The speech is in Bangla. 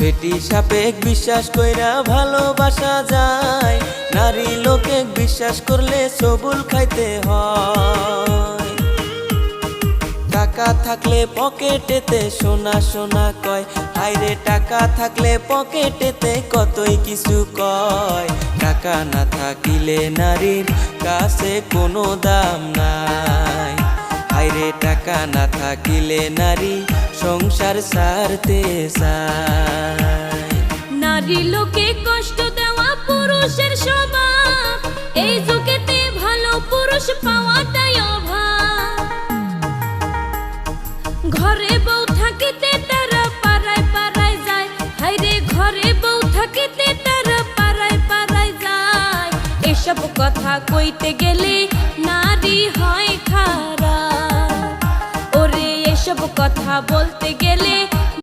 বেটি সাপেক বিশ্বাস কইরা ভালোবাসা যায়, নারী লোকে বিশ্বাস করলে সবুল খাইতে হয়। টাকা থাকলে পকেটেতে সোনা সোনা কয়, হায়রে টাকা থাকলে পকেটেতে কতই কিছু কয়। টাকা না থাকিলে নারীর কাছে কোনো দাম নাই, হায়রে টাকা না থাকিলে নারী সংসার ছাড়তে চায়। নারী লোকে কষ্ট দেওয়া পুরুষের স্বভাব, এই যুগেতে ভালো পুরুষ পাওয়াটাই অভাব। ঘরে বউ থাকিতে তারা পাড়ায় পাড়ায় যায়, হায়রে ঘরে বউ থাকিতে তারা পাড়ায় পাড়ায় যায়। এসব কথা কইতে গেলে নারী হয় খারাপ, ওরে এসব কথা বলতে গেলে